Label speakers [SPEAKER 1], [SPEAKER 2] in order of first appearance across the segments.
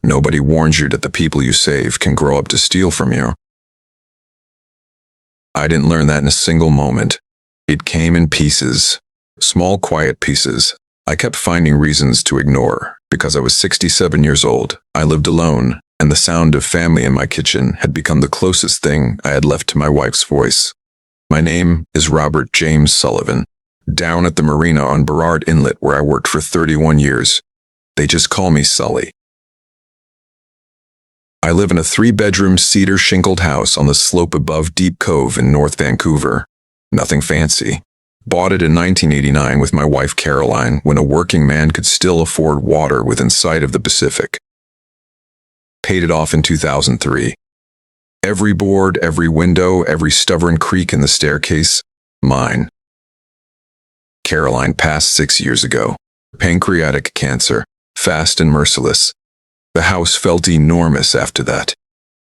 [SPEAKER 1] Nobody warns you that the people you save can grow up to steal from you. I didn't learn that in a single moment. It came in pieces. Small, quiet pieces. I kept finding reasons to ignore. Because I was 67 years old, I lived alone, and the sound of family in my kitchen had become the closest thing I had left to my wife's voice. My name is Robert James Sullivan. Down at the marina on Burrard Inlet where I worked for 31 years, they just call me Sully. I live in a 3-bedroom cedar shingled house on the slope above Deep Cove in North Vancouver. Nothing fancy. Bought it in 1989 with my wife Caroline when a working man could still afford water within sight of the Pacific. Paid it off in 2003. Every board, every window, every stubborn creak in the staircase, mine. Caroline passed 6 years ago. Pancreatic cancer, fast and merciless. The house felt enormous after that.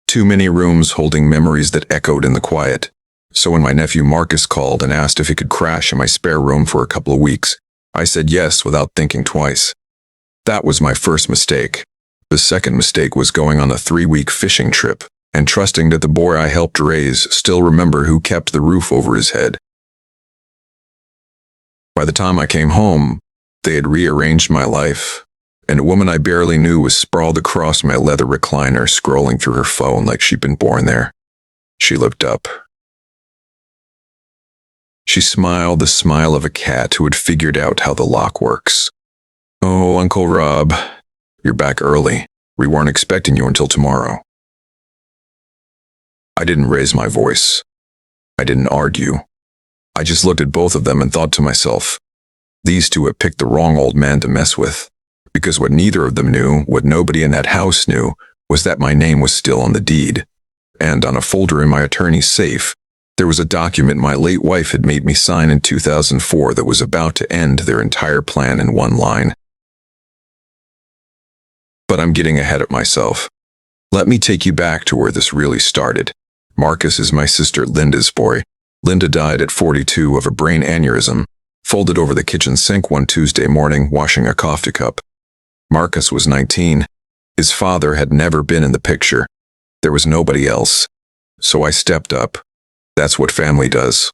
[SPEAKER 1] Too many rooms holding memories that echoed in the quiet. So when my nephew Marcus called and asked if he could crash in my spare room for a couple of weeks, I said yes without thinking twice. That was my first mistake. The second mistake was going on a 3-week fishing trip and trusting that the boy I helped raise still remembered who kept the roof over his head. By the time I came home, they had rearranged my life, and a woman I barely knew was sprawled across my leather recliner, scrolling through her phone like she'd been born there. She looked up. She smiled the smile of a cat who had figured out how the lock works. "Oh, Uncle Rob, you're back early. We weren't expecting you until tomorrow." I didn't raise my voice. I didn't argue. I just looked at both of them and thought to myself, these two had picked the wrong old man to mess with. Because what neither of them knew, what nobody in that house knew, was that my name was still on the deed. And on a folder in my attorney's safe, there was a document my late wife had made me sign in 2004 that was about to end their entire plan in one line. But I'm getting ahead of myself. Let me take you back to where this really started. Marcus is my sister Linda's boy. Linda died at 42 of a brain aneurysm, folded over the kitchen sink one Tuesday morning, washing a coffee cup. Marcus was 19. His father had never been in the picture. There was nobody else. So I stepped up. That's what family does.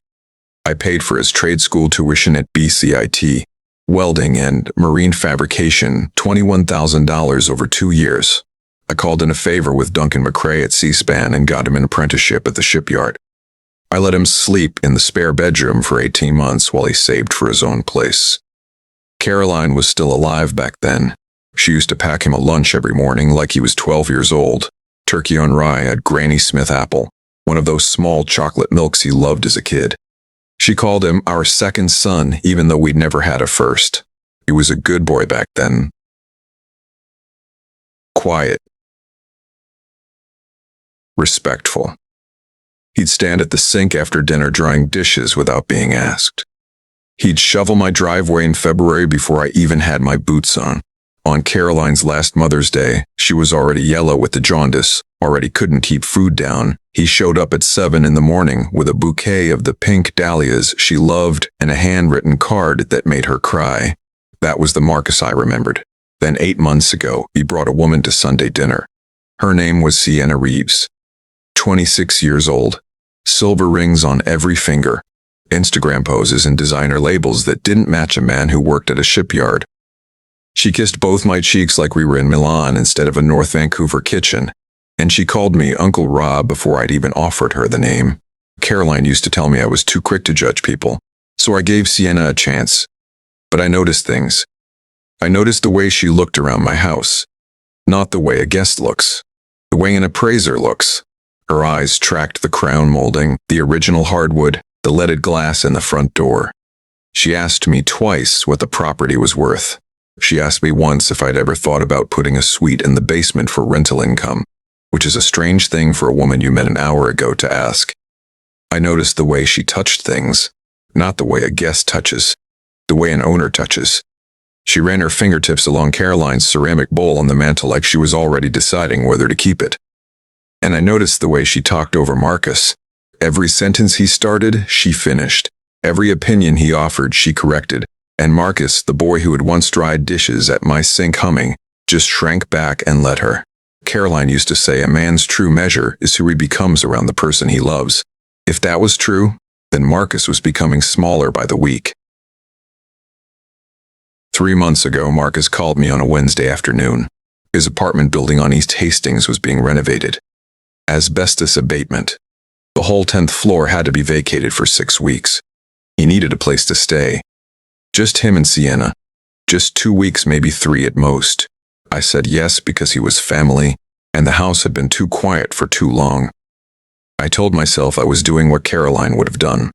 [SPEAKER 1] I paid for his trade school tuition at BCIT, welding and marine fabrication, $21,000 over 2 years. I called in a favor with Duncan McRae at C-SPAN and got him an apprenticeship at the shipyard. I let him sleep in the spare bedroom for 18 months while he saved for his own place. Caroline was still alive back then. She used to pack him a lunch every morning like he was 12 years old. Turkey on rye at Granny Smith apple, one of those small chocolate milks he loved as a kid. She called him our second son, even though we'd never had a first. He was a good boy back then. Quiet. Respectful. He'd stand at the sink after dinner drying dishes without being asked. He'd shovel my driveway in February before I even had my boots on. On Caroline's last Mother's Day, she was already yellow with the jaundice, already couldn't keep food down. He showed up at 7 in the morning with a bouquet of the pink dahlias she loved and a handwritten card that made her cry. That was the Marcus I remembered. Then 8 months ago, he brought a woman to Sunday dinner. Her name was Sienna Reeves. 26 years old. Silver rings on every finger. Instagram poses and designer labels that didn't match a man who worked at a shipyard. She kissed both my cheeks like we were in Milan instead of a North Vancouver kitchen, and she called me Uncle Rob before I'd even offered her the name. Caroline used to tell me I was too quick to judge people, so I gave Sienna a chance. But I noticed things. I noticed the way she looked around my house. Not the way a guest looks. The way an appraiser looks. Her eyes tracked the crown molding, the original hardwood, the leaded glass in the front door. She asked me twice what the property was worth. She asked me once if I'd ever thought about putting a suite in the basement for rental income, which is a strange thing for a woman you met an hour ago to ask. I noticed the way she touched things, not the way a guest touches, the way an owner touches. She ran her fingertips along Caroline's ceramic bowl on the mantel like she was already deciding whether to keep it. And I noticed the way she talked over Marcus. Every sentence he started, she finished. Every opinion he offered, she corrected. And Marcus, the boy who had once dried dishes at my sink humming, just shrank back and let her. Caroline used to say a man's true measure is who he becomes around the person he loves. If that was true, then Marcus was becoming smaller by the week. 3 months ago, Marcus called me on a Wednesday afternoon. His apartment building on East Hastings was being renovated. Asbestos abatement. The whole 10th floor had to be vacated for 6 weeks. He needed a place to stay. Just him and Sienna. Just 2 weeks, maybe 3 at most. I said yes because he was family, and the house had been too quiet for too long. I told myself I was doing what Caroline would have done.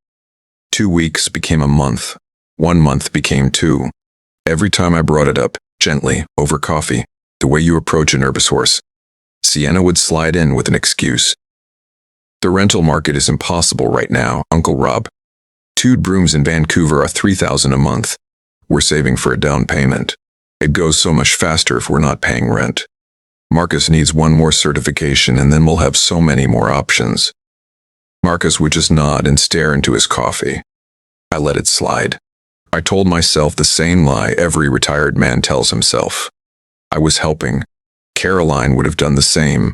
[SPEAKER 1] 2 weeks became a month. 1 month became 2. Every time I brought it up, gently, over coffee, the way you approach a nervous horse, Sienna would slide in with an excuse. The rental market is impossible right now, Uncle Rob. 2 rooms in Vancouver are $3,000 a month. We're saving for a down payment. It goes so much faster if we're not paying rent. Marcus needs 1 more certification and then we'll have so many more options. Marcus would just nod and stare into his coffee. I let it slide. I told myself the same lie every retired man tells himself. I was helping. Caroline would have done the same.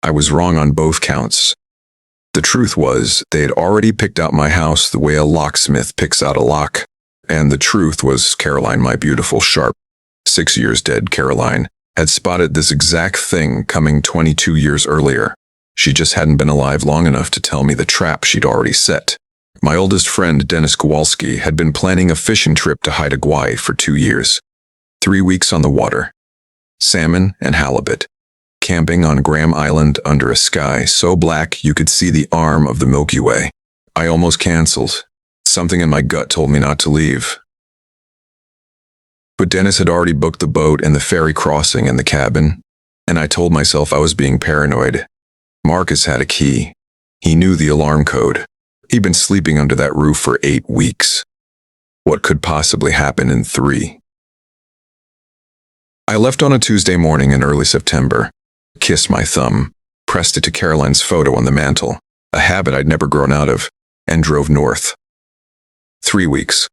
[SPEAKER 1] I was wrong on both counts. The truth was, they had already picked out my house the way a locksmith picks out a lock. And the truth was, Caroline, my beautiful, sharp, 6 years dead Caroline, had spotted this exact thing coming 22 years earlier. She just hadn't been alive long enough to tell me the trap she'd already set. My oldest friend, Dennis Kowalski, had been planning a fishing trip to Haida Gwaii for 2 years. 3 weeks on the water. Salmon and halibut. Camping on Graham Island under a sky so black you could see the arm of the Milky Way. I almost canceled. Something in my gut told me not to leave. But Dennis had already booked the boat and the ferry crossing and the cabin, and I told myself I was being paranoid. Marcus had a key. He knew the alarm code. He'd been sleeping under that roof for 8 weeks. What could possibly happen in 3? I left on a Tuesday morning in early September, kissed my thumb, pressed it to Caroline's photo on the mantel, a habit I'd never grown out of, and drove north. 3 weeks.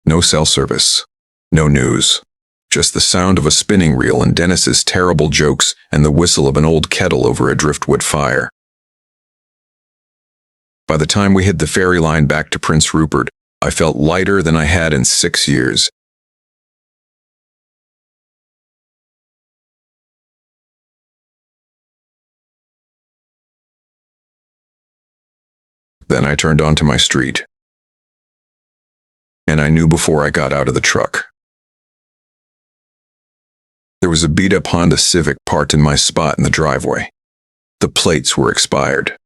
[SPEAKER 1] No cell service. No news. Just the sound of a spinning reel and Dennis's terrible jokes and the whistle of an old kettle over a driftwood fire. By the time we hit the ferry line back to Prince Rupert, I felt lighter than I had in 6 years. Then I turned onto my street. And I knew before I got out of the truck. There was a beat-up Honda Civic parked in my spot in the driveway. The plates were expired.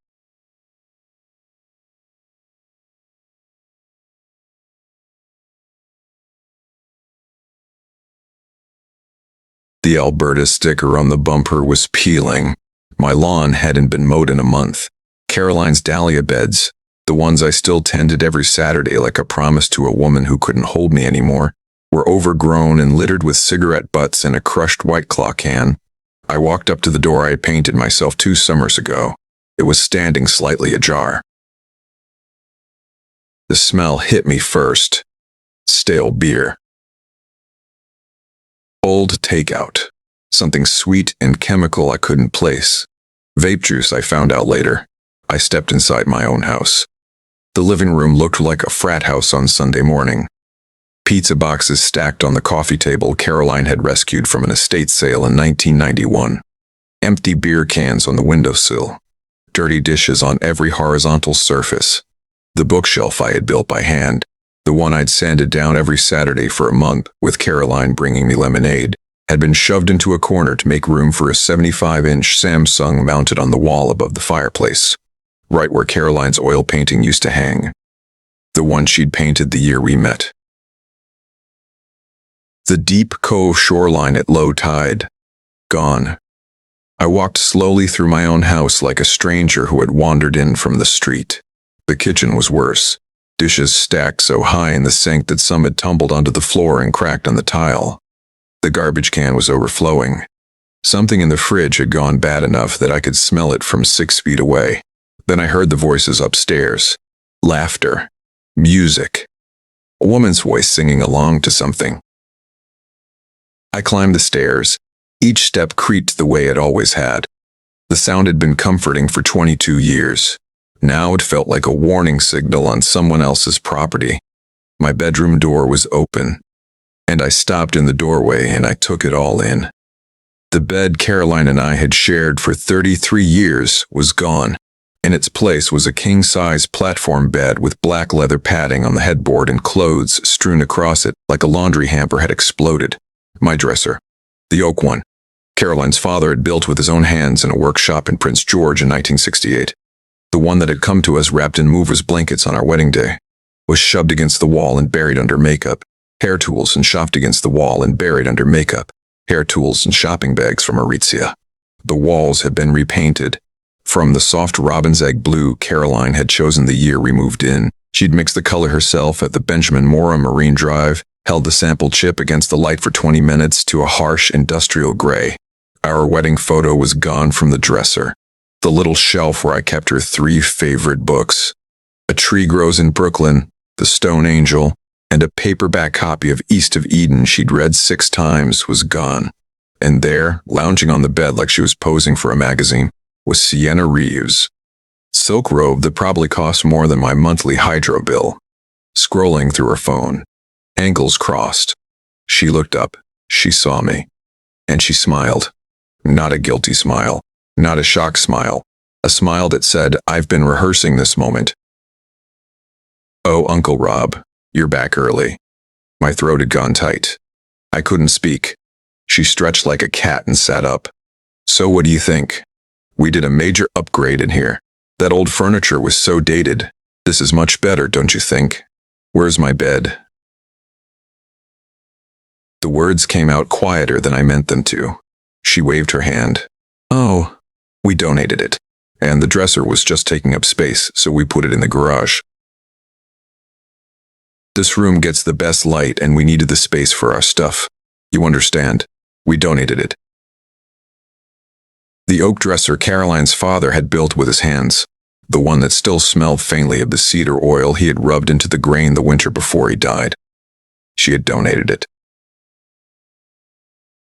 [SPEAKER 1] The Alberta sticker on the bumper was peeling. My lawn hadn't been mowed in a month. Caroline's dahlia beds, the ones I still tended every Saturday like a promise to a woman who couldn't hold me anymore, were overgrown and littered with cigarette butts and a crushed White Claw can. I walked up to the door I had painted myself 2 summers ago. It was standing slightly ajar. The smell hit me first. Stale beer. Old takeout. Something sweet and chemical I couldn't place. Vape juice, I found out later. I stepped inside my own house. The living room looked like a frat house on Sunday morning. Pizza boxes stacked on the coffee table Caroline had rescued from an estate sale in 1991. Empty beer cans on the windowsill. Dirty dishes on every horizontal surface. The bookshelf I had built by hand, the one I'd sanded down every Saturday for a month with Caroline bringing me lemonade, had been shoved into a corner to make room for a 75-inch Samsung mounted on the wall above the fireplace, right where Caroline's oil painting used to hang. The one she'd painted the year we met. The deep cove shoreline at low tide. Gone. I walked slowly through my own house like a stranger who had wandered in from the street. The kitchen was worse. Dishes stacked so high in the sink that some had tumbled onto the floor and cracked on the tile. The garbage can was overflowing. Something in the fridge had gone bad enough that I could smell it from 6 feet away. Then I heard the voices upstairs. Laughter. Music. A woman's voice singing along to something. I climbed the stairs, Each step creaked the way it always had. The sound had been comforting for 22 years. Now it felt like a warning signal on someone else's property. My bedroom door was open, and I stopped in the doorway and I took it all in. The bed Caroline and I had shared for 33 years was gone. In its place was a king-size platform bed with black leather padding on the headboard and clothes strewn across it like a laundry hamper had exploded. My dresser, the oak one, Caroline's father had built with his own hands in a workshop in Prince George in 1968. The one that had come to us wrapped in movers' blankets on our wedding day, was shoved against the wall and buried under makeup, hair tools and shoved against the wall and buried under makeup, hair tools and shopping bags from Aritzia. The walls had been repainted. From the soft robin's egg blue Caroline had chosen the year we moved in, she'd mixed the color herself at the Benjamin Mora Marine Drive, held the sample chip against the light for 20 minutes to a harsh industrial gray. Our wedding photo was gone from the dresser, the little shelf where I kept her 3 favorite books. A Tree Grows in Brooklyn, The Stone Angel, and a paperback copy of East of Eden she'd read 6 times was gone. And there, lounging on the bed like she was posing for a magazine, was Sienna Reeves. Silk robe that probably cost more than my monthly hydro bill. Scrolling through her phone, ankles crossed. She looked up, she saw me, and she smiled. Not a guilty smile, not a shocked smile, a smile that said, "I've been rehearsing this moment." "Oh, Uncle Rob, you're back early." My throat had gone tight. I couldn't speak. She stretched like a cat and sat up. "So what do you think? We did a major upgrade in here. That old furniture was so dated. This is much better, don't you think? Where's my bed?" The words came out quieter than I meant them to. She waved her hand. "Oh, we donated it. And the dresser was just taking up space, so we put it in the garage. This room gets the best light and we needed the space for our stuff. You understand? We donated it." The oak dresser Caroline's father had built with his hands, the one that still smelled faintly of the cedar oil he had rubbed into the grain the winter before he died. She had donated it.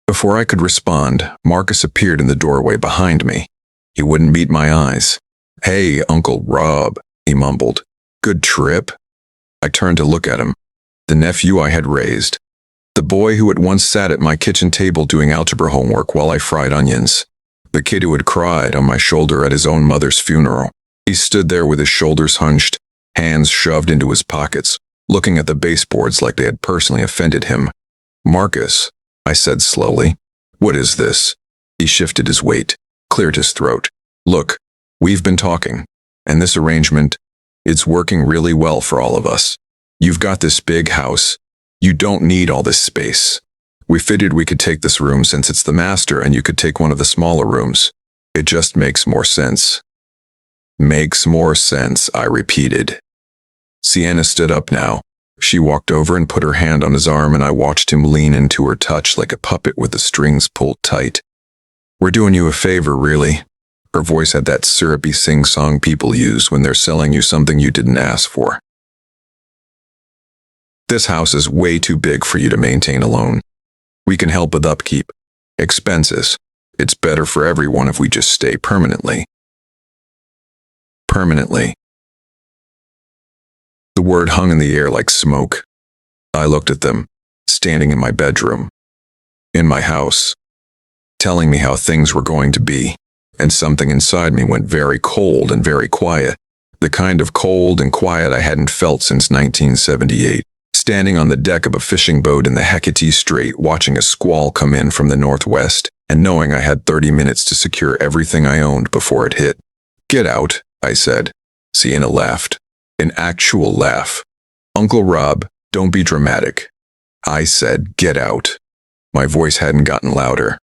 [SPEAKER 1] Before I could respond, Marcus appeared in the doorway behind me. He wouldn't meet my eyes. "Hey, Uncle Rob," he mumbled. "Good trip?" I turned to look at him. The nephew I had raised. The boy who had once sat at my kitchen table doing algebra homework while I fried onions. The kid who had cried on my shoulder at his own mother's funeral. He stood there with his shoulders hunched, hands shoved into his pockets, looking at the baseboards like they had personally offended him. "Marcus," I said slowly. "What is this?" He shifted his weight, cleared his throat. "Look, we've been talking, and this arrangement, it's working really well for all of us. You've got this big house. You don't need all this space. We figured we could take this room since it's the master and you could take one of the smaller rooms. It just makes more sense." "Makes more sense," I repeated. Sienna stood up now. She walked over and put her hand on his arm and I watched him lean into her touch like a puppet with the strings pulled tight. "We're doing you a favor, really." Her voice had that syrupy sing-song people use when they're selling you something you didn't ask for. "This house is way too big for you to maintain alone. We can help with upkeep, expenses. It's better for everyone if we just stay permanently." Permanently. The word hung in the air like smoke. I looked at them, standing in my bedroom, in my house, telling me how things were going to be, and something inside me went very cold and very quiet, the kind of cold and quiet I hadn't felt since 1978, standing on the deck of a fishing boat in the Hecate Strait watching a squall come in from the northwest, and knowing I had 30 minutes to secure everything I owned before it hit. "Get out," I said. Sienna laughed. An actual laugh. "Uncle Rob, don't be dramatic." I said, "Get out." My voice hadn't gotten louder.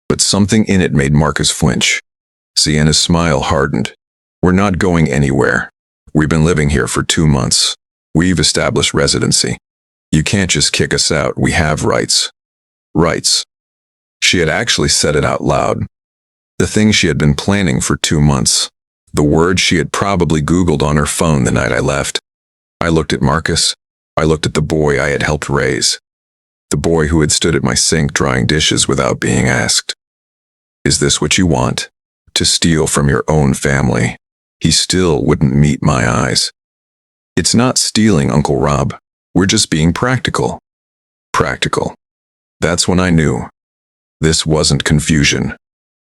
[SPEAKER 1] But something in it made Marcus flinch. Sienna's smile hardened. "We're not going anywhere. We've been living here for 2 months. We've established residency. You can't just kick us out. We have rights." Rights. She had actually said it out loud. The thing she had been planning for 2 months. The word she had probably Googled on her phone the night I left. I looked at Marcus. I looked at the boy I had helped raise. The boy who had stood at my sink drying dishes without being asked. Is this what you want? To steal from your own family? He still wouldn't meet my eyes. It's not stealing, Uncle Rob. We're just being practical. Practical. That's when I knew. This wasn't confusion.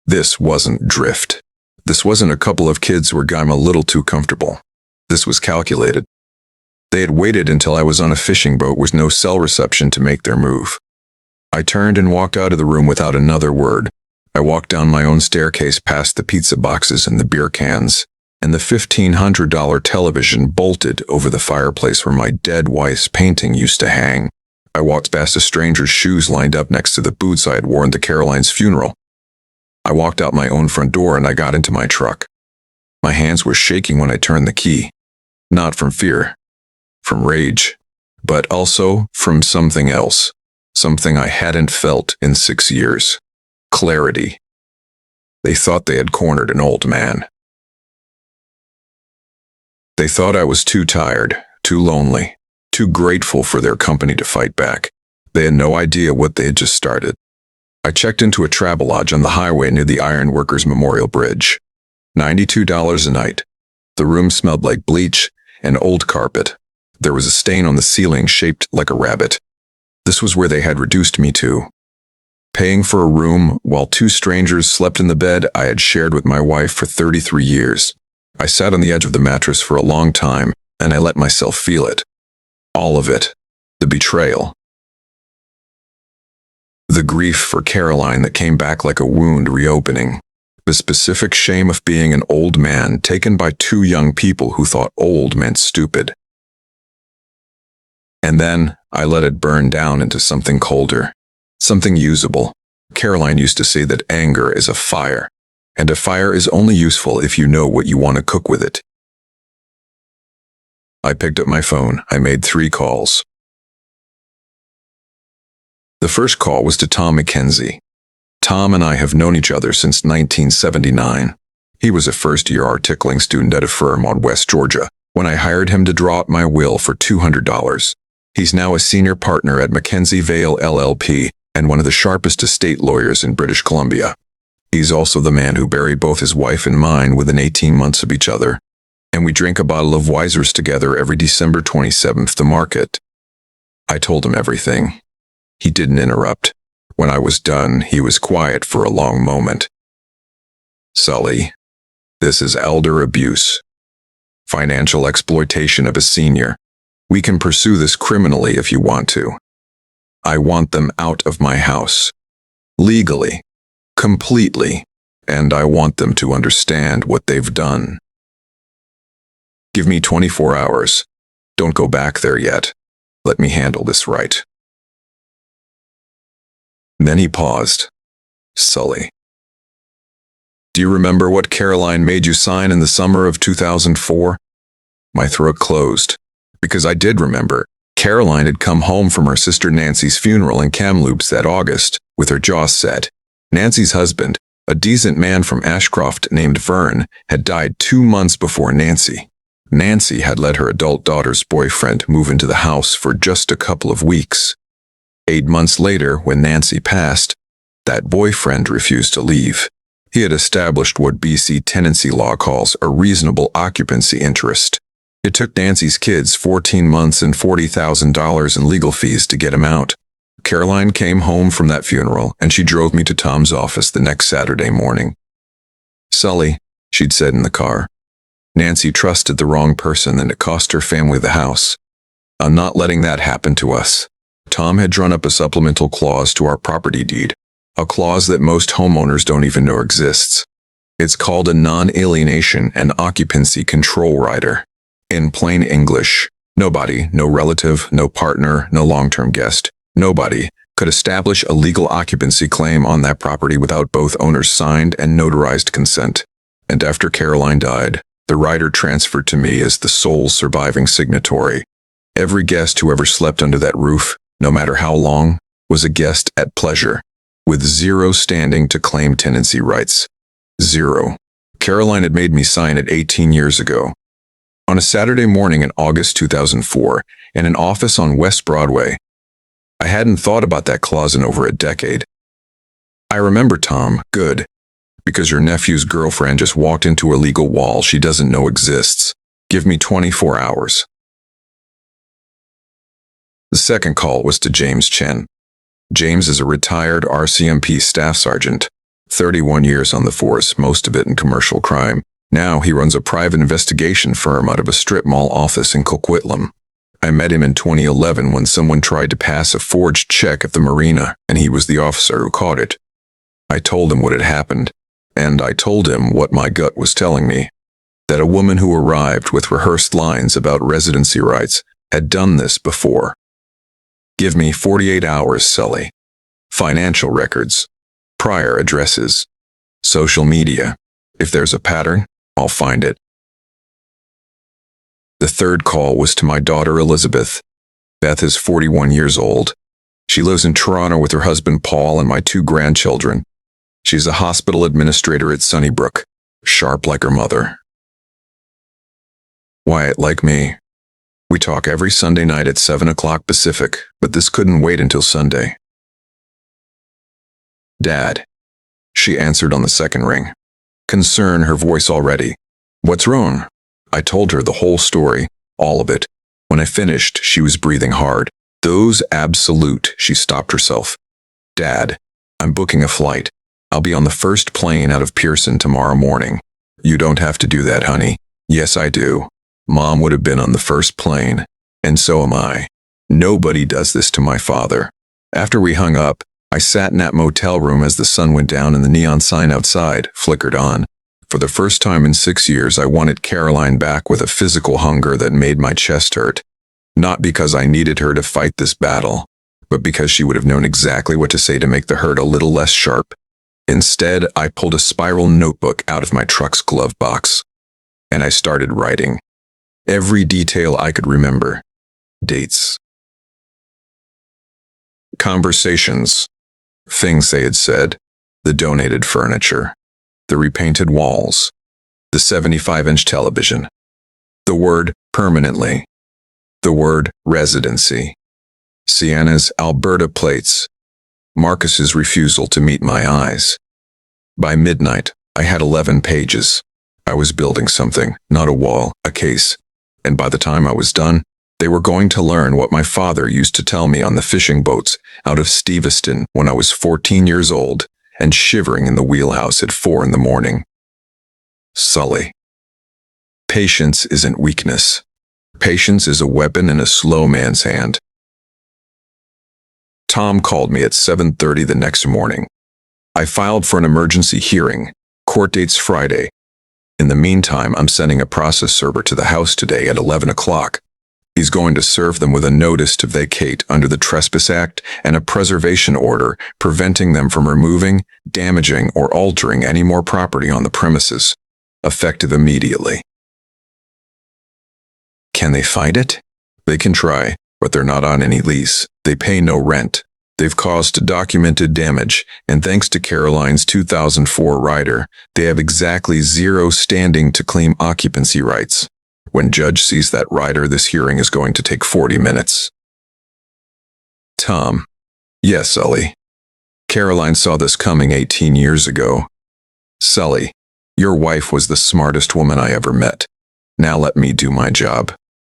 [SPEAKER 1] This wasn't drift. This wasn't a couple of kids who were getting a little too comfortable. This was calculated. They had waited until I was on a fishing boat with no cell reception to make their move. I turned and walked out of the room without another word. I walked down my own staircase past the pizza boxes and the beer cans, and the $1,500 television bolted over the fireplace where my dead wife's painting used to hang. I walked past a stranger's shoes lined up next to the boots I had worn to Caroline's funeral. I walked out my own front door and I got into my truck. My hands were shaking when I turned the key. Not from fear, from rage, but also from something else, something I hadn't felt in 6 years. Clarity. They thought they had cornered an old man. They thought I was too tired, too lonely, too grateful for their company to fight back. They had no idea what they had just started. I checked into a Travelodge on the highway near the Ironworkers Memorial Bridge. $92 a night. The room smelled like bleach and old carpet. There was a stain on the ceiling shaped like a rabbit. This was where they had reduced me to. Paying for a room while two strangers slept in the bed I had shared with my wife for 33 years. I sat on the edge of the mattress for a long time, and I let myself feel it. All of it. The betrayal. The grief for Caroline that came back like a wound reopening. The specific shame of being an old man taken by two young people who thought old meant stupid. And then I let it burn down into something colder, something usable. Caroline used to say that anger is a fire, and a fire is only useful if you know what you want to cook with it. I picked up my phone. I made 3 calls. The first call was to Tom McKenzie. Tom and I have known each other since 1979. He was a first-year art-tickling student at a firm on West Georgia when I hired him to draw up my will for $200. He's now a senior partner at McKenzie Vale LLP and one of the sharpest estate lawyers in British Columbia. He's also the man who buried both his wife and mine within 18 months of each other, and we drink a bottle of Weiser's together every December 27th to market. I told him everything. He didn't interrupt. When I was done, he was quiet for a long moment. Sully, this is elder abuse. Financial exploitation of a senior. We can pursue this criminally if you want to. I want them out of my house. Legally. Completely. And I want them to understand what they've done. Give me 24 hours. Don't go back there yet. Let me handle this right. Then he paused. Sully. Do you remember what Caroline made you sign in the summer of 2004? My throat closed, because I did remember. Caroline had come home from her sister Nancy's funeral in Kamloops that August, with her jaw set. Nancy's husband, a decent man from Ashcroft named Vern, had died 2 months before Nancy. Nancy had let her adult daughter's boyfriend move into the house for just a couple of weeks. 8 months later, when Nancy passed, that boyfriend refused to leave. He had established what BC tenancy law calls a reasonable occupancy interest. It took Nancy's kids 14 months and $40,000 in legal fees to get him out. Caroline came home from that funeral, and she drove me to Tom's office the next Saturday morning. Sully, she'd said in the car, Nancy trusted the wrong person and it cost her family the house. I'm not letting that happen to us. Tom had drawn up a supplemental clause to our property deed, a clause that most homeowners don't even know exists. It's called a non-alienation and occupancy control rider. In plain English, nobody, no relative, no partner, no long-term guest, nobody could establish a legal occupancy claim on that property without both owners signed and notarized consent. And after Caroline died, the rider transferred to me as the sole surviving signatory. Every guest who ever slept under that roof, no matter how long, was a guest at pleasure, with zero standing to claim tenancy rights. Zero. Caroline had made me sign it 18 years ago. On a Saturday morning in August 2004, in an office on West Broadway, I hadn't thought about that clause in over a decade. I remember, Tom. Good. Because your nephew's girlfriend just walked into a legal wall she doesn't know exists. Give me 24 hours. The second call was to James Chen. James is a retired RCMP staff sergeant, 31 years on the force, most of it in commercial crime. Now he runs a private investigation firm out of a strip mall office in Coquitlam. I met him in 2011 when someone tried to pass a forged check at the marina, and he was the officer who caught it. I told him what had happened, and I told him what my gut was telling me, that a woman who arrived with rehearsed lines about residency rights had done this before. Give me 48 hours, Sully. Financial records, prior addresses, social media. If there's a pattern, I'll find it. The third call was to my daughter Elizabeth. Beth is 41 years old. She lives in Toronto with her husband Paul and my 2 grandchildren. She's a hospital administrator at Sunnybrook, sharp like her mother. Wyatt, like me. We talk every Sunday night at 7 o'clock Pacific, but this couldn't wait until Sunday. Dad. She answered on the second ring. Concern, her voice already. What's wrong? I told her the whole story, all of it. When I finished, she was breathing hard. Those absolute, she stopped herself. Dad, I'm booking a flight. I'll be on the first plane out of Pearson tomorrow morning. You don't have to do that, honey. Yes, I do. Mom would have been on the first plane, and so am I. Nobody does this to my father. After we hung up, I sat in that motel room as the sun went down and the neon sign outside flickered on. For the first time in 6 years, I wanted Caroline back with a physical hunger that made my chest hurt. Not because I needed her to fight this battle, but because she would have known exactly what to say to make the hurt a little less sharp. Instead, I pulled a spiral notebook out of my truck's glove box, and I started writing. Every detail I could remember. Dates. Conversations. Things they had said. The donated furniture. The repainted walls. The 75-inch television. The word permanently. The word residency. Sienna's Alberta plates. Marcus's refusal to meet my eyes. By midnight, I had 11 pages. I was building something, not a wall, a case. And by the time I was done, they were going to learn what my father used to tell me on the fishing boats out of Steveston when I was 14 years old and shivering in the wheelhouse at 4 in the morning. Sully. Patience isn't weakness. Patience is a weapon in a slow man's hand. Tom called me at 7:30 the next morning. I filed for an emergency hearing. Court date's Friday. In the meantime, I'm sending a process server to the house today at 11 o'clock. He's going to serve them with a notice to vacate under the Trespass Act and a preservation order preventing them from removing, damaging, or altering any more property on the premises, effective immediately. Can they fight it? They can try, but they're not on any lease. They pay no rent. They've caused documented damage, and thanks to Caroline's 2004 rider, they have exactly 0 standing to claim occupancy rights. When judge sees that rider, this hearing is going to take 40 minutes. Tom. Yes, Sully. Caroline saw this coming 18 years ago. Sully, your wife was the smartest woman I ever met. Now let me do my job.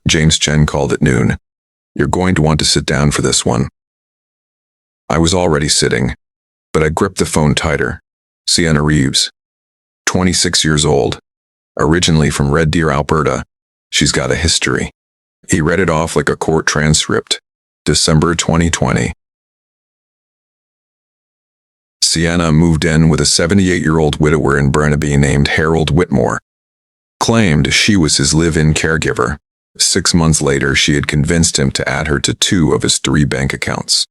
[SPEAKER 1] James Chen called at noon. You're going to want to sit down for this one. I was already sitting, but I gripped the phone tighter. Sienna Reeves, 26 years old, originally from Red Deer, Alberta. She's got a history. He read it off like a court transcript. December 2020. Sienna moved in with a 78-year-old widower in Burnaby named Harold Whitmore. Claimed she was his live-in caregiver. 6 months later, she had convinced him to add her to 2 of his 3 bank accounts.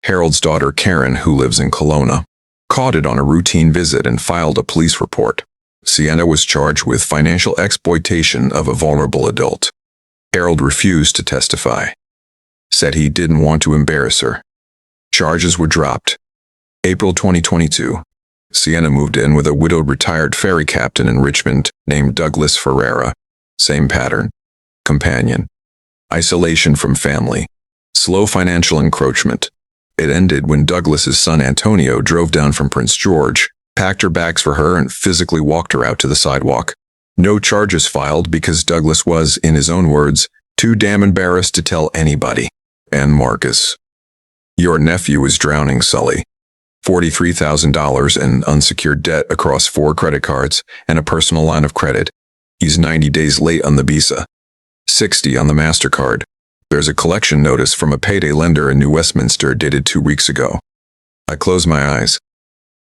[SPEAKER 1] Harold's daughter Karen, who lives in Kelowna, caught it on a routine visit and filed a police report. Sienna was charged with financial exploitation of a vulnerable adult. Harold refused to testify. Said he didn't want to embarrass her. Charges were dropped. April 2022. Sienna moved in with a widowed retired ferry captain in Richmond named Douglas Ferreira. Same pattern. Companion. Isolation from family. Slow financial encroachment. It ended when Douglas's son Antonio drove down from Prince George, packed her bags for her, and physically walked her out to the sidewalk. No charges filed because Douglas was, in his own words, too damn embarrassed to tell anybody. And Marcus. Your nephew is drowning, Sully. $43,000 in unsecured debt across 4 credit cards and a personal line of credit. He's 90 days late on the Visa. 60 on the MasterCard. There's a collection notice from a payday lender in New Westminster dated 2 weeks ago. I close my eyes.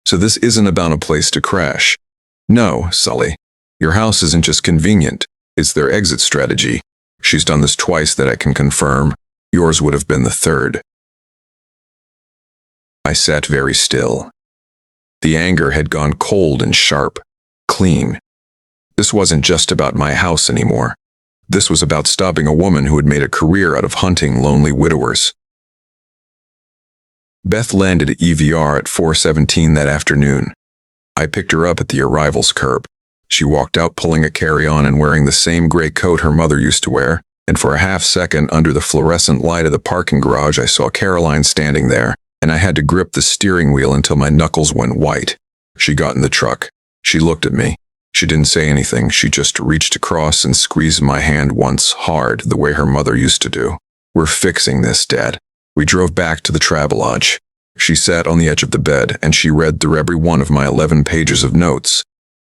[SPEAKER 1] So this isn't about a place to crash. No, Sully. Your house isn't just convenient. It's their exit strategy. She's done this twice that I can confirm. Yours would have been the third. I sat very still. The anger had gone cold and sharp, clean. This wasn't just about my house anymore. This was about stopping a woman who had made a career out of hunting lonely widowers. Beth landed at EVR at 4:17 that afternoon. I picked her up at the arrivals curb. She walked out pulling a carry-on and wearing the same gray coat her mother used to wear, and for a half second under the fluorescent light of the parking garage I saw Caroline standing there, and I had to grip the steering wheel until my knuckles went white. She got in the truck. She looked at me. She didn't say anything. She just reached across and squeezed my hand once hard, the way her mother used to do. We're fixing this, Dad. We drove back to the Travelodge. She sat on the edge of the bed, and she read through every one of my 11 pages of notes.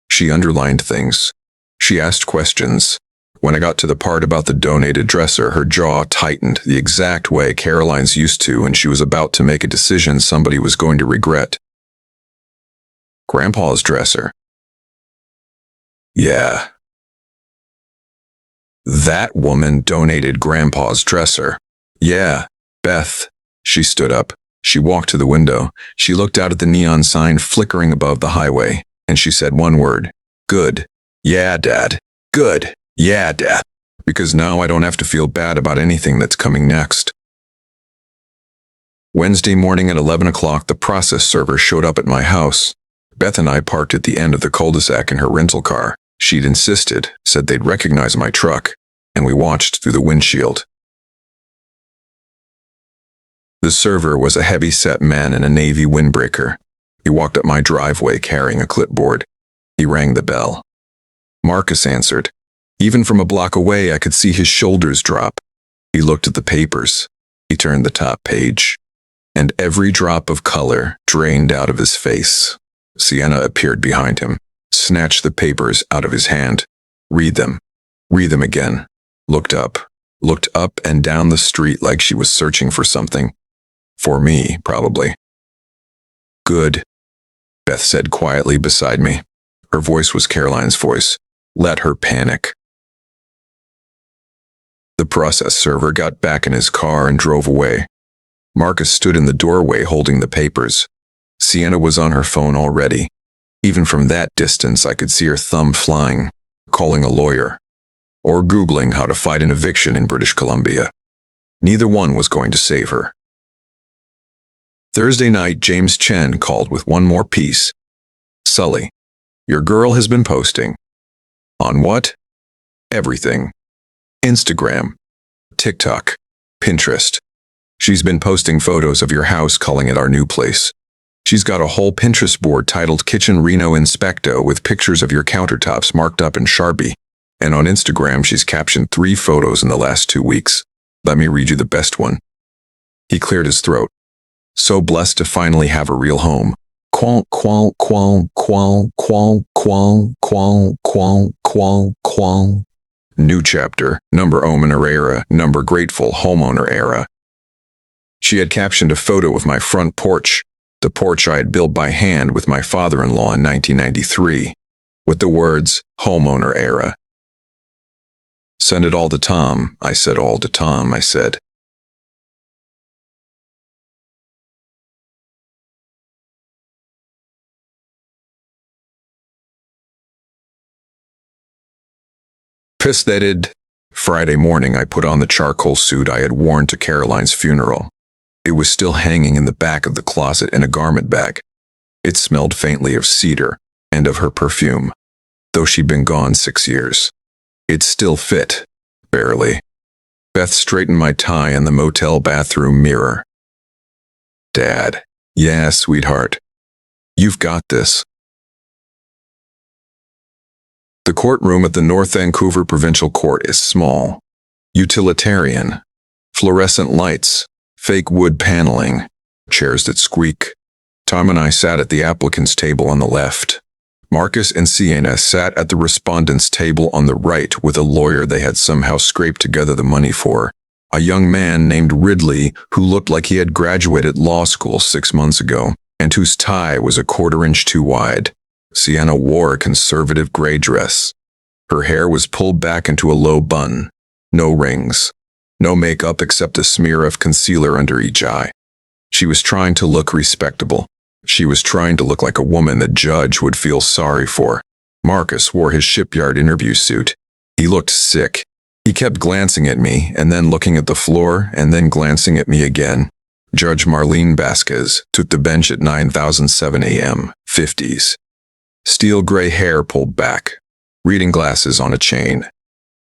[SPEAKER 1] She underlined things. She asked questions. When I got to the part about the donated dresser, her jaw tightened the exact way Caroline's used to, and she was about to make a decision somebody was going to regret. Grandpa's dresser. Yeah. That woman donated Grandpa's dresser. Yeah, Beth. She stood up. She walked to the window. She looked out at the neon sign flickering above the highway, and she said one word. Good. Yeah, Dad. Good. Yeah, Dad. Because now I don't have to feel bad about anything that's coming next. Wednesday morning at 11 o'clock, the process server showed up at my house. Beth and I parked at the end of the cul-de-sac in her rental car. She'd insisted, said they'd recognize my truck, and we watched through the windshield. The server was a heavy-set man in a navy windbreaker. He walked up my driveway carrying a clipboard. He rang the bell. Marcus answered. Even from a block away, I could see his shoulders drop. He looked at the papers. He turned the top page, and every drop of color drained out of his face. Sienna appeared behind him, snatched the papers out of his hand. Read them again. Looked up and down the street like she was searching for something. For me, probably. Good, Beth said quietly beside me. Her voice was Caroline's voice. Let her panic. The process server got back in his car and drove away. Marcus stood in the doorway holding the papers. Sienna was on her phone already. Even from that distance, I could see her thumb flying, calling a lawyer, or Googling how to fight an eviction in British Columbia. Neither one was going to save her. Thursday night, James Chen called with one more piece. Sully, your girl has been posting. On what? Everything. Instagram, TikTok, Pinterest. She's been posting photos of your house, calling it our new place. She's got a whole Pinterest board titled Kitchen Reno Inspecto with pictures of your countertops marked up in Sharpie. And on Instagram, she's captioned 3 photos in the last 2 weeks. Let me read you the best one. He cleared his throat. So blessed to finally have a real home. Qual, qual, qual, qual, qual, qual, qual, qual, qual, qual. New chapter, number Homeowner era, number grateful homeowner era. She had captioned a photo of my front porch, the porch I had built by hand with my father-in-law in 1993, with the words, homeowner era. Send it all to Tom, I said. All to Tom, I said. Pissed. Friday morning, I put on the charcoal suit I had worn to Caroline's funeral. It was still hanging in the back of the closet in a garment bag. It smelled faintly of cedar and of her perfume, though she'd been gone 6 years. It still fit, barely. Beth straightened my tie in the motel bathroom mirror. Dad. Yeah, sweetheart. You've got this. The courtroom at the North Vancouver Provincial Court is small, utilitarian, fluorescent lights, fake wood paneling, chairs that squeak. Tom and I sat at the applicant's table on the left. Marcus and Sienna sat at the respondent's table on the right with a lawyer they had somehow scraped together the money for, a young man named Ridley who looked like he had graduated law school 6 months ago and whose tie was a 1/4 inch too wide. Sienna wore a conservative gray dress. Her hair was pulled back into a low bun. No rings. No makeup except a smear of concealer under each eye. She was trying to look respectable. She was trying to look like a woman the judge would feel sorry for. Marcus wore his shipyard interview suit. He looked sick. He kept glancing at me and then looking at the floor and then glancing at me again. Judge Marlene Vasquez took the bench at 9,007 a.m., 50s. Steel gray hair pulled back, reading glasses on a chain.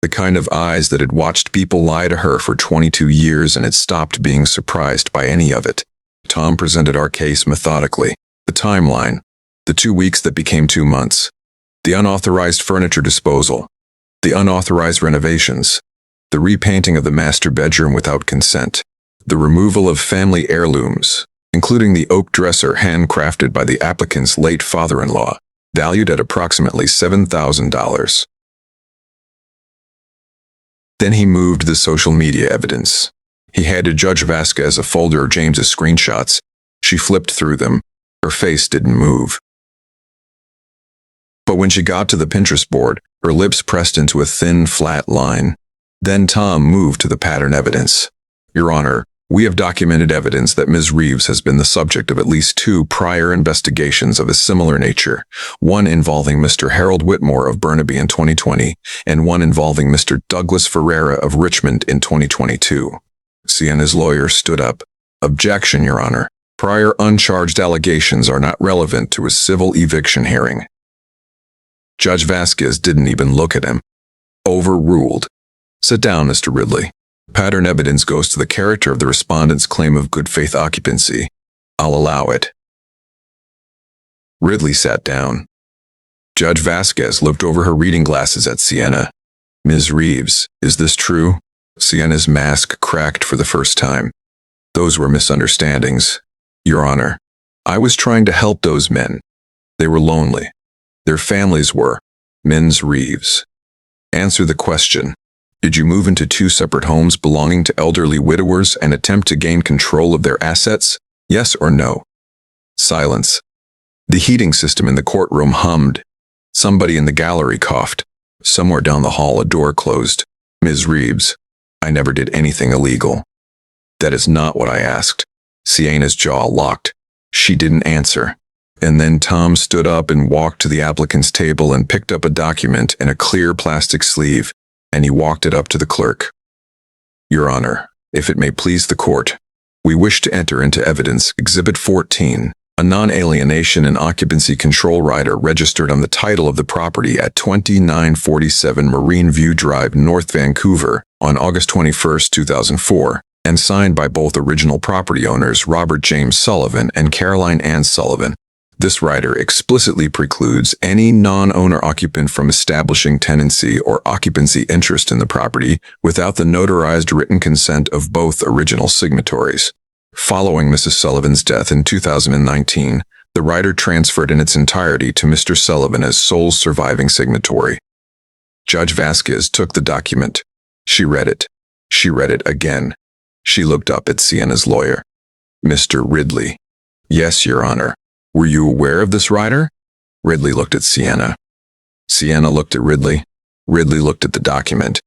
[SPEAKER 1] The kind of eyes that had watched people lie to her for 22 years and had stopped being surprised by any of it. Tom presented our case methodically. The timeline, the 2 weeks that became 2 months, the unauthorized furniture disposal, the unauthorized renovations, the repainting of the master bedroom without consent, the removal of family heirlooms, including the oak dresser handcrafted by the applicant's late father-in-law, valued at approximately $7,000. Then he moved the social media evidence. He handed Judge Vasquez a folder of James's screenshots. She flipped through them. Her face didn't move. But when she got to the Pinterest board, her lips pressed into a thin, flat line. Then Tom moved to the pattern evidence. Your Honor, we have documented evidence that Ms. Reeves has been the subject of at least 2 prior investigations of a similar nature, one involving Mr. Harold Whitmore of Burnaby in 2020, and one involving Mr. Douglas Ferreira of Richmond in 2022. Sienna's lawyer stood up. Objection, Your Honor. Prior uncharged allegations are not relevant to a civil eviction hearing. Judge Vasquez didn't even look at him. Overruled. Sit down, Mr. Ridley. Pattern evidence goes to the character of the respondent's claim of good faith occupancy. I'll allow it. Ridley sat down. Judge Vasquez looked over her reading glasses at Sienna. Ms. Reeves, is this true? Sienna's mask cracked for the first time. Those were misunderstandings. Your Honor, I was trying to help those men. They were lonely. Their families were. Ms. Reeves. Answer the question. Did you move into 2 separate homes belonging to elderly widowers and attempt to gain control of their assets? Yes or no? Silence. The heating system in the courtroom hummed. Somebody in the gallery coughed. Somewhere down the hall a door closed. Ms. Reeves, I never did anything illegal. That is not what I asked. Sienna's jaw locked. She didn't answer. And then Tom stood up and walked to the applicant's table and picked up a document in a clear plastic sleeve, and he walked it up to the clerk. Your Honor, if it may please the court, we wish to enter into evidence Exhibit 14, a non-alienation and occupancy control rider registered on the title of the property at 2947 Marine View Drive, North Vancouver, on August 21, 2004, and signed by both original property owners Robert James Sullivan and Caroline Ann Sullivan. This rider explicitly precludes any non-owner occupant from establishing tenancy or occupancy interest in the property without the notarized written consent of both original signatories. Following Mrs. Sullivan's death in 2019, the rider transferred in its entirety to Mr. Sullivan as sole surviving signatory. Judge Vasquez took the document. She read it. She read it again. She looked up at Sienna's lawyer. Mr. Ridley. Yes, Your Honor. Were you aware of this rider? Ridley looked at Sienna. Sienna looked at Ridley. Ridley looked at the document.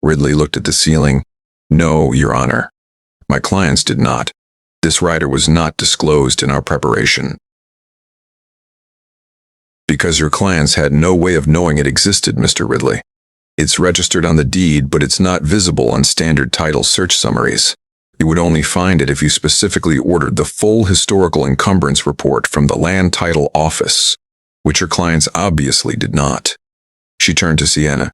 [SPEAKER 1] Ridley looked at the ceiling. No, Your Honor. My clients did not. This rider was not disclosed in our preparation. Because your clients had no way of knowing it existed, Mr. Ridley. It's registered on the deed, but it's not visible on standard title search summaries. You would only find it if you specifically ordered the full historical encumbrance report from the Land Title Office, which your clients obviously did not. She turned to Sienna.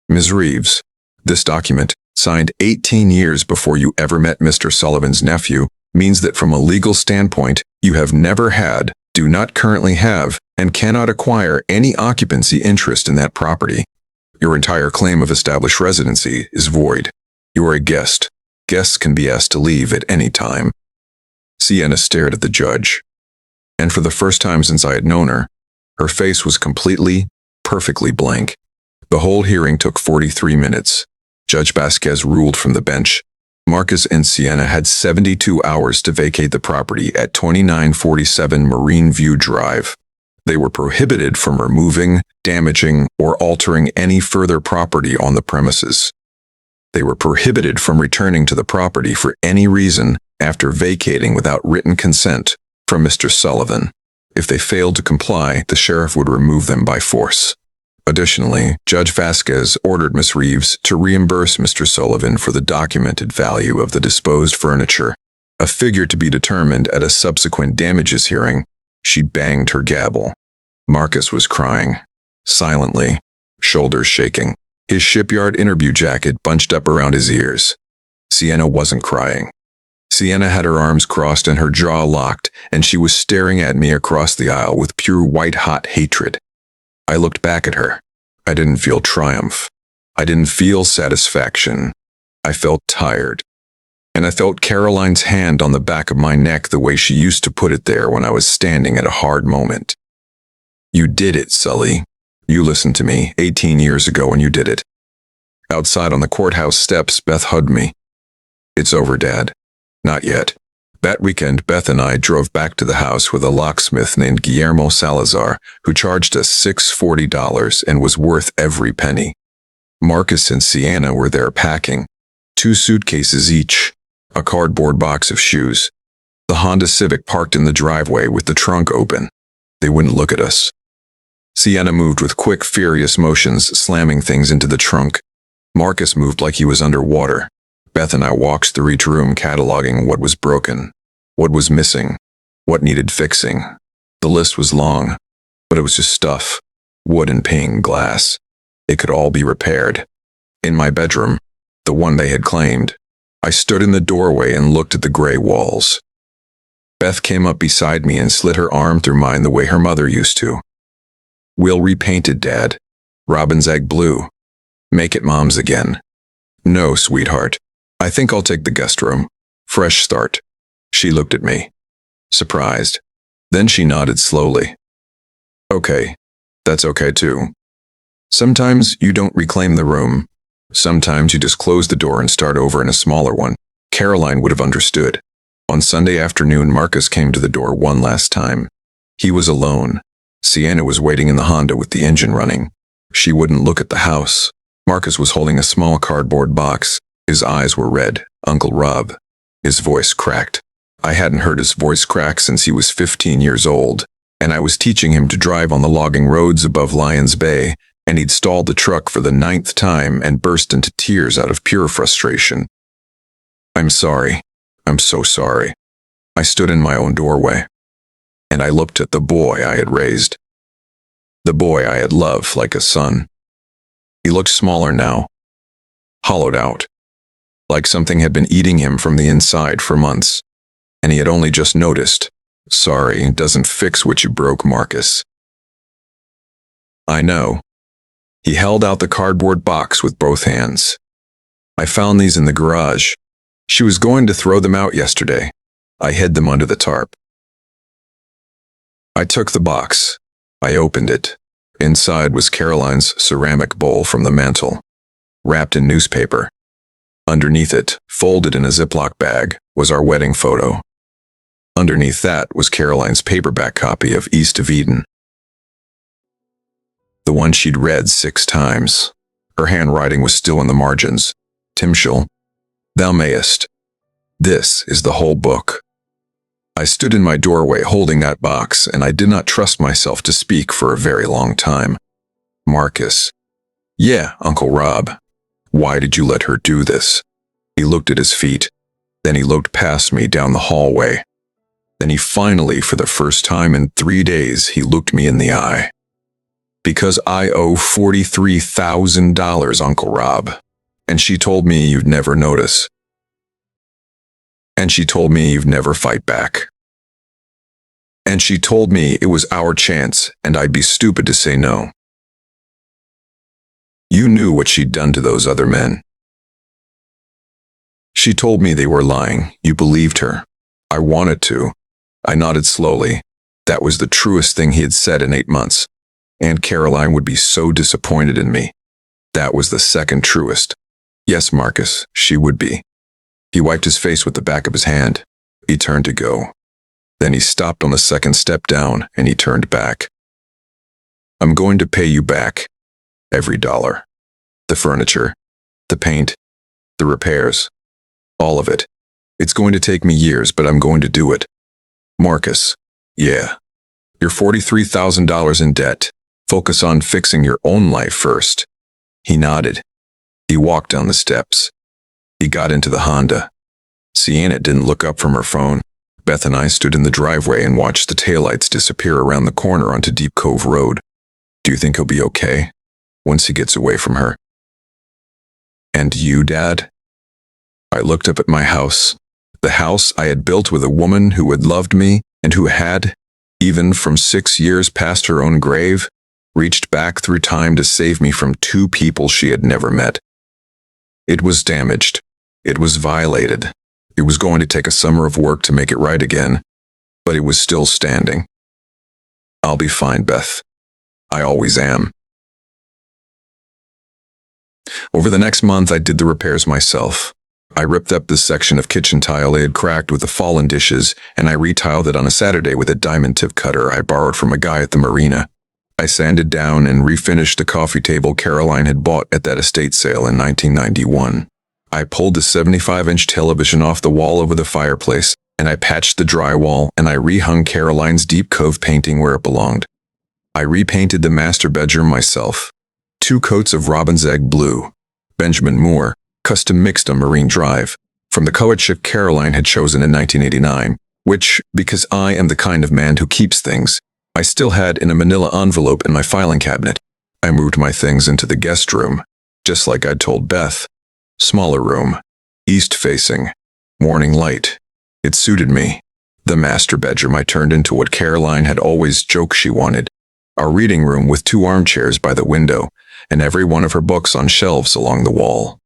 [SPEAKER 1] Ms. Reeves, this document, signed 18 years before you ever met Mr. Sullivan's nephew, means that from a legal standpoint, you have never had, do not currently have, and cannot acquire any occupancy interest in that property. Your entire claim of established residency is void. You are a guest. Guests can be asked to leave at any time. Sienna stared at the judge. And for the first time since I had known her, her face was completely, perfectly blank. The whole hearing took 43 minutes. Judge Vasquez ruled from the bench. Marcus and Sienna had 72 hours to vacate the property at 2947 Marine View Drive. They were prohibited from removing, damaging, or altering any further property on the premises. They were prohibited from returning to the property for any reason after vacating without written consent from Mr. Sullivan. If they failed to comply, the sheriff would remove them by force. Additionally, Judge Vasquez ordered Miss Reeves to reimburse Mr. Sullivan for the documented value of the disposed furniture, a figure to be determined at a subsequent damages hearing. She banged her gavel. Marcus was crying, silently, shoulders shaking, his shipyard interview jacket bunched up around his ears. Sienna wasn't crying. Sienna had her arms crossed and her jaw locked, and she was staring at me across the aisle with pure white-hot hatred. I looked back at her. I didn't feel triumph. I didn't feel satisfaction. I felt tired. And I felt Caroline's hand on the back of my neck the way she used to put it there when I was standing at a hard moment. You did it, Sully. You listened to me 18 years ago when you did it. Outside on the courthouse steps, Beth hugged me. It's over, Dad. Not yet. That weekend, Beth and I drove back to the house with a locksmith named Guillermo Salazar, who charged us $640 and was worth every penny. Marcus and Sienna were there packing, 2 suitcases each, a cardboard box of shoes. The Honda Civic parked in the driveway with the trunk open. They wouldn't look at us. Sienna moved with quick, furious motions, slamming things into the trunk. Marcus moved like he was underwater. Beth and I walked through each room cataloging what was broken, what was missing, what needed fixing. The list was long, but it was just stuff, wood and pane glass. It could all be repaired. In my bedroom, the one they had claimed, I stood in the doorway and looked at the gray walls. Beth came up beside me and slid her arm through mine the way her mother used to. We'll repaint it, Dad. Robin's egg blue. Make it Mom's again. No, sweetheart. I think I'll take the guest room. Fresh start. She looked at me, surprised. Then she nodded slowly. Okay, that's okay too. Sometimes you don't reclaim the room. Sometimes you just close the door and start over in a smaller one. Caroline would have understood. On Sunday afternoon, Marcus came to the door one last time. He was alone. Sienna was waiting in the Honda with the engine running. She wouldn't look at the house. Marcus was holding a small cardboard box. His eyes were red. Uncle Rob. His voice cracked. I hadn't heard his voice crack since he was 15 years old, and I was teaching him to drive on the logging roads above Lions Bay, and he'd stalled the truck for the 9th time and burst into tears out of pure frustration. I'm sorry. I'm so sorry. I stood in my own doorway, and I looked at the boy I had raised. The boy I had loved like a son. He looked smaller now, hollowed out, like something had been eating him from the inside for months, and he had only just noticed. Sorry, doesn't fix what you broke, Marcus. I know. He held out the cardboard box with both hands. I found these in the garage. She was going to throw them out yesterday. I hid them under the tarp. I took the box. I opened it. Inside was Caroline's ceramic bowl from the mantel, wrapped in newspaper. Underneath it, folded in a Ziploc bag, was our wedding photo. Underneath that was Caroline's paperback copy of East of Eden. The one she'd read 6 times. Her handwriting was still in the margins. Timshel, thou mayest. This is the whole book. I stood in my doorway holding that box, and I did not trust myself to speak for a very long time. Marcus. Yeah, Uncle Rob. Why did you let her do this? He looked at his feet. Then he looked past me down the hallway. Then he finally, for the first time in 3 days, he looked me in the eye. Because I owe $43,000, Uncle Rob. And she told me you'd never notice. And she told me you'd never fight back. And she told me it was our chance and I'd be stupid to say no. You knew what she'd done to those other men. She told me they were lying. You believed her. I wanted to. I nodded slowly. That was the truest thing he had said in 8 months. Aunt Caroline would be so disappointed in me. That was the second truest. Yes, Marcus, she would be. He wiped his face with the back of his hand. He turned to go. Then he stopped on the second step down and he turned back. I'm going to pay you back. Every dollar. The furniture. The paint. The repairs. All of it. It's going to take me years, but I'm going to do it. Marcus. Yeah. You're $43,000 in debt. Focus on fixing your own life first. He nodded. He walked down the steps. He got into the Honda. Sienna didn't look up from her phone. Beth and I stood in the driveway and watched the taillights disappear around the corner onto Deep Cove Road. Do you think he'll be okay once he gets away from her? And you, Dad? I looked up at my house, the house I had built with a woman who had loved me and who had, even from 6 years past her own grave, reached back through time to save me from 2 people she had never met. It was damaged. It was violated. It was going to take a summer of work to make it right again, but it was still standing. I'll be fine, Beth. I always am. Over the next month, I did the repairs myself. I ripped up the section of kitchen tile they had cracked with the fallen dishes, and I retiled it on a Saturday with a diamond tip cutter I borrowed from a guy at the marina. I sanded down and refinished the coffee table Caroline had bought at that estate sale in 1991. I pulled the 75-inch television off the wall over the fireplace, and I patched the drywall, and I rehung Caroline's Deep Cove painting where it belonged. I repainted the master bedroom myself. 2 coats of robin's egg blue. Benjamin Moore, custom mixed on Marine Drive, from the colored ship Caroline had chosen in 1989, which, because I am the kind of man who keeps things, I still had in a manila envelope in my filing cabinet. I moved my things into the guest room, just like I'd told Beth. Smaller room, east-facing, morning light. It suited me. The master bedroom I turned into what Caroline had always joked she wanted. Our reading room with 2 armchairs by the window, and every one of her books on shelves along the wall.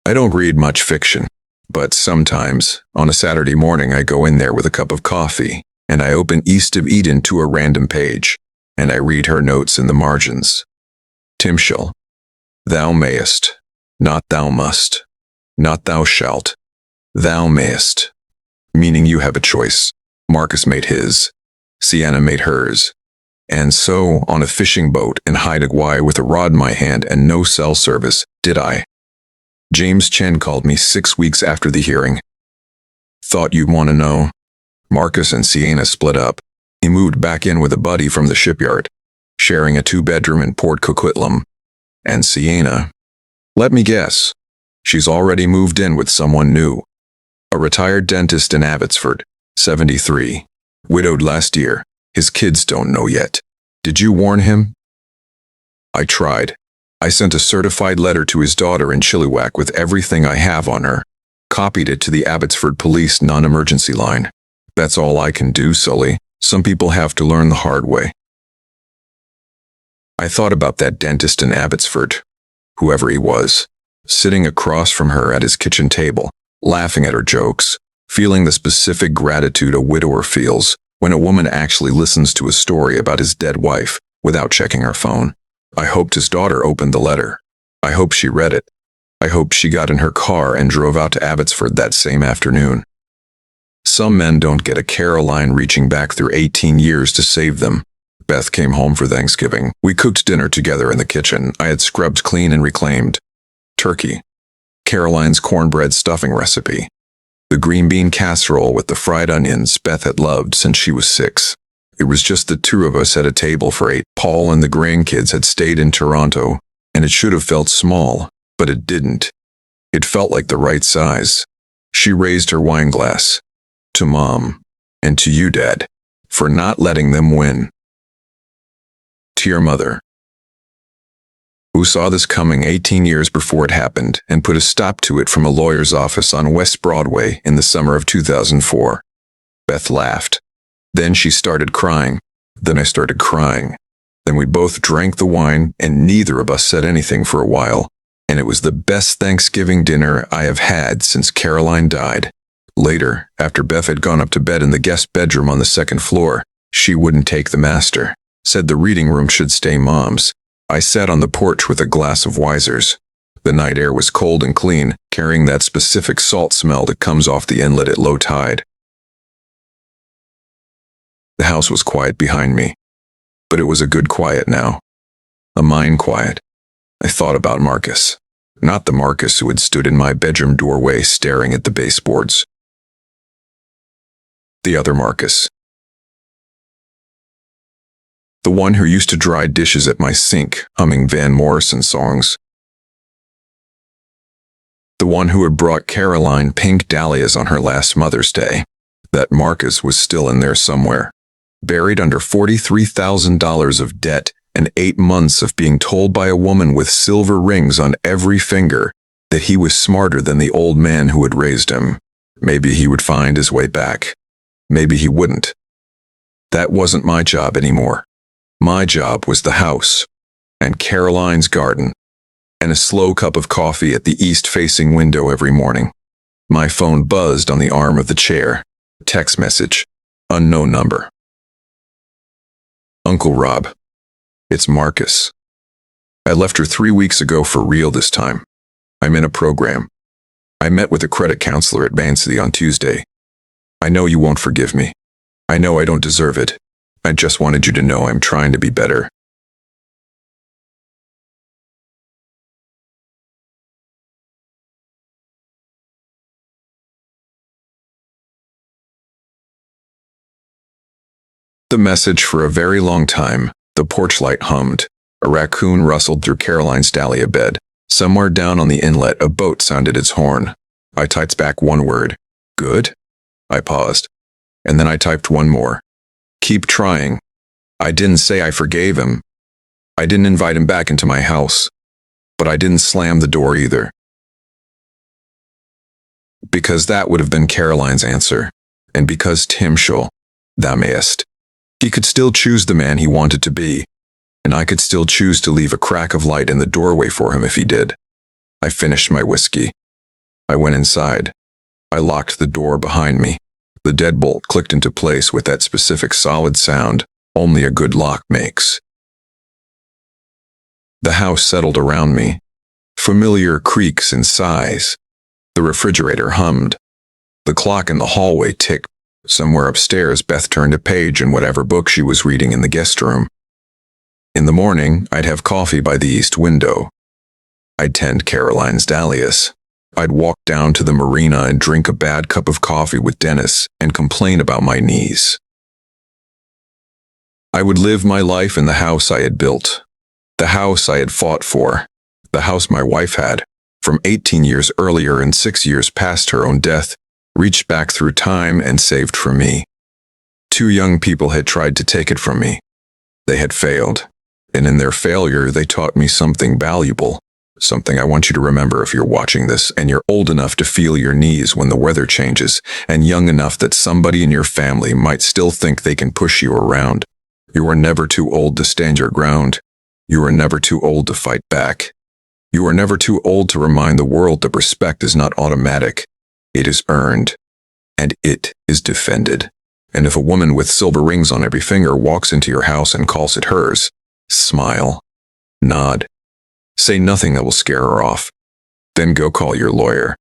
[SPEAKER 1] I don't read much fiction, but sometimes, on a Saturday morning, I go in there with a cup of coffee, and I open East of Eden to a random page, and I read her notes in the margins. Timshel, thou mayest, not thou must, not thou shalt, thou mayest, meaning you have a choice. Marcus made his, Sienna made hers. And so, on a fishing boat in Haida Gwaii with a rod in my hand and no cell service, did I. James Chen called me 6 weeks after the hearing. Thought you'd want to know. Marcus and Sienna split up. He moved back in with a buddy from the shipyard, sharing a 2-bedroom in Port Coquitlam. And Sienna, let me guess, she's already moved in with someone new. A retired dentist in Abbotsford, 73, widowed last year. His kids don't know yet. Did you warn him? I tried. I sent a certified letter to his daughter in Chilliwack with everything I have on her. Copied it to the Abbotsford Police non-emergency line. That's all I can do, Sully. Some people have to learn the hard way. I thought about that dentist in Abbotsford, whoever he was, sitting across from her at his kitchen table, laughing at her jokes, feeling the specific gratitude a widower feels when a woman actually listens to a story about his dead wife without checking her phone. I hoped his daughter opened the letter. I hope she read it. I hope she got in her car and drove out to Abbotsford that same afternoon. Some men don't get a Caroline reaching back through 18 years to save them. Beth came home for Thanksgiving. We cooked dinner together in the kitchen. I had scrubbed clean and reclaimed. Turkey. Caroline's cornbread stuffing recipe. The green bean casserole with the fried onions Beth had loved since she was 6. It was just the 2 of us at a table for 8. Paul and the grandkids had stayed in Toronto, and it should have felt small, but it didn't. It felt like the right size. She raised her wine glass. To Mom, and to you, Dad, for not letting them win. To your mother, who saw this coming 18 years before it happened and put a stop to it from a lawyer's office on West Broadway in the summer of 2004. Beth laughed. Then she started crying. Then I started crying. Then we both drank the wine, and neither of us said anything for a while. And it was the best Thanksgiving dinner I have had since Caroline died. Later, after Beth had gone up to bed in the guest bedroom on the second floor, she wouldn't take the master, said the reading room should stay Mom's. I sat on the porch with a glass of Wiser's. The night air was cold and clean, carrying that specific salt smell that comes off the inlet at low tide. The house was quiet behind me, but it was a good quiet now. A mind quiet. I thought about Marcus. Not the Marcus who had stood in my bedroom doorway staring at the baseboards. The other Marcus. The one who used to dry dishes at my sink, humming Van Morrison songs. The one who had brought Caroline pink dahlias on her last Mother's Day. That Marcus was still in there somewhere, buried under $43,000 of debt and 8 months of being told by a woman with silver rings on every finger that he was smarter than the old man who had raised him. Maybe he would find his way back. Maybe he wouldn't. That wasn't my job anymore. My job was the house, and Caroline's garden, and a slow cup of coffee at the east-facing window every morning. My phone buzzed on the arm of the chair. Text message. Unknown number. Uncle Rob. It's Marcus. I left her 3 weeks ago for real this time. I'm in a program. I met with a credit counselor at Banksy on Tuesday. I know you won't forgive me. I know I don't deserve it. I just wanted you to know I'm trying to be better. The message for a very long time. The porch light hummed. A raccoon rustled through Caroline's dahlia bed. Somewhere down on the inlet, a boat sounded its horn. I typed back one word. Good? I paused. And then I typed one more. Keep trying. I didn't say I forgave him. I didn't invite him back into my house. But I didn't slam the door either. Because that would have been Caroline's answer. And because Tim Schul, thou mayest. He could still choose the man he wanted to be. And I could still choose to leave a crack of light in the doorway for him if he did. I finished my whiskey. I went inside. I locked the door behind me. The deadbolt clicked into place with that specific solid sound only a good lock makes. The house settled around me. Familiar creaks and sighs. The refrigerator hummed. The clock in the hallway ticked. Somewhere upstairs, Beth turned a page in whatever book she was reading in the guest room. In the morning, I'd have coffee by the east window. I'd tend Caroline's dahlias. I'd walk down to the marina and drink a bad cup of coffee with Dennis and complain about my knees. I would live my life in the house I had built, the house I had fought for, the house my wife had, from 18 years earlier and 6 years past her own death, reached back through time and saved for me. 2 young people had tried to take it from me. They had failed, and in their failure they taught me something valuable. Something I want you to remember if you're watching this and you're old enough to feel your knees when the weather changes and young enough that somebody in your family might still think they can push you around. You are never too old to stand your ground. You are never too old to fight back. You are never too old to remind the world that respect is not automatic. It is earned, and it is defended. And if a woman with silver rings on every finger walks into your house and calls it hers, smile, nod. Say nothing that will scare her off. Then go call your lawyer.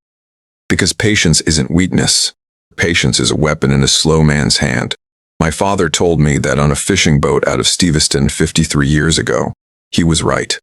[SPEAKER 1] Because patience isn't weakness. Patience is a weapon in a slow man's hand. My father told me that on a fishing boat out of Steveston 53 years ago. He was right.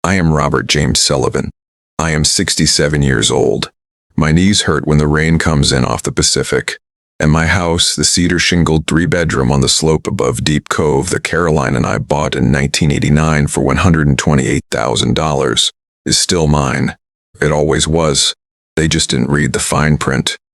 [SPEAKER 1] I am Robert James Sullivan. I am 67 years old. My knees hurt when the rain comes in off the Pacific. And my house, the cedar-shingled 3-bedroom on the slope above Deep Cove that Caroline and I bought in 1989 for $128,000, is still mine. It always was. They just didn't read the fine print.